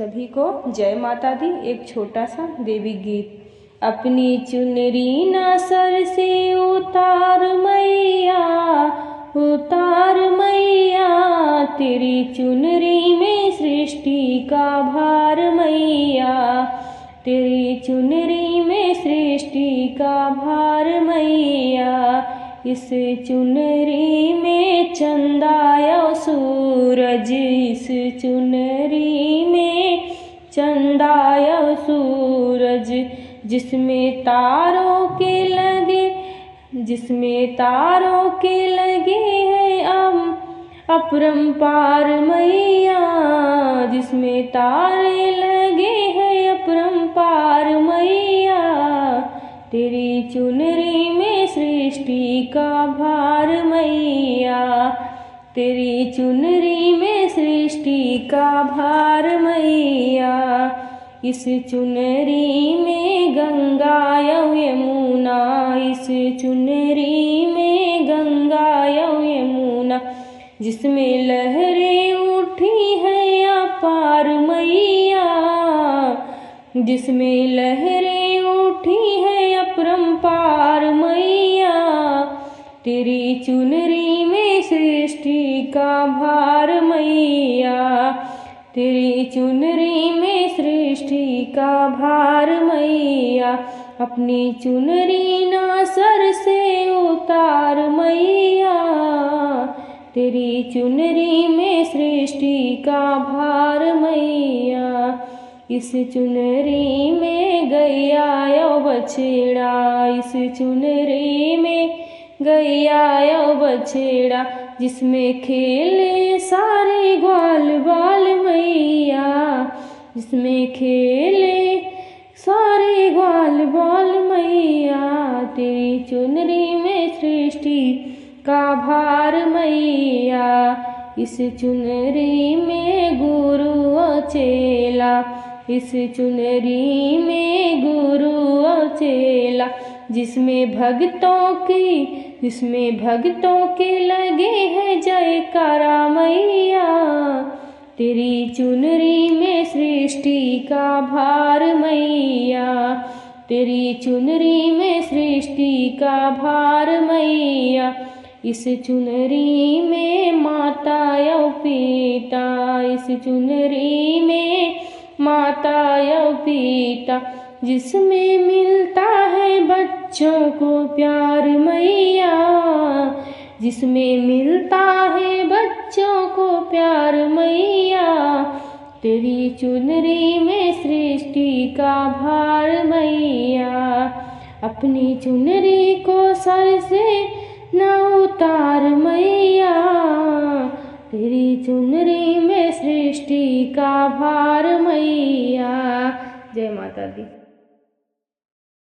सभी को जय माता दी। एक छोटा सा देवी गीत। अपनी चुनरी ना सर से उतार मैया, उतार मैया, तेरी चुनरी में सृष्टि का भार मैया, तेरी चुनरी में सृष्टि का भार मैया। इस चुनरी में चंदाया सूरज, इस चुनरी में चंदाया सूरज, जिसमें तारों के लगे, जिसमें तारों के लगे हैं अपरंपार मैया, जिसमें तारे लगे हैं अपरंपार मैया। तेरी चुनरी में सृष्टि का भार मैया, तेरी चुनरी में सृष्टि का भार मैया। इस चुनरी में गंगा यमुना, इस चुनरी में गंगा यमुना, जिसमें लहरें उठी हैं अपार मैया, जिसमें लहरें उठी हैं अपरंपार मैया। तेरी चुनरी में सृष्टि का भार मैया, तेरी चुनरी में सृष्टि का भार मैया। अपनी चुनरी ना सर से उतार मैया, तेरी चुनरी में सृष्टि का भार मैया। इस चुनरी में गैया यो बछड़ा, इस चुनरी में गैया यो बछड़ा, जिसमें खेले सारे ग्वाल बाल मैया, जिसमें खेले सारे ग्वाल बाल मैया। तेरी चुनरी में सृष्टि का भार मैया। इस चुनरी में गुरु और चेला, इस चुनरी में गुरु और चेला, जिसमें भक्तों की, जिसमें भक्तों के लगे हैं जयकारा मैया। तेरी चुनरी में सृष्टि का भार मैया, तेरी चुनरी में सृष्टि का भार मैया। इस चुनरी में माता और पिता, इस चुनरी में माता और पिता, जिसमें मिलता है बच्चों को प्यार मैया, जिसमें मिलता है बच्चों को प्यार मैया। तेरी चुनरी में सृष्टि का भार मैया। अपनी चुनरी को सर से न उतार मैया, तेरी चुनरी में सृष्टि का भार मैया। जय माता दी।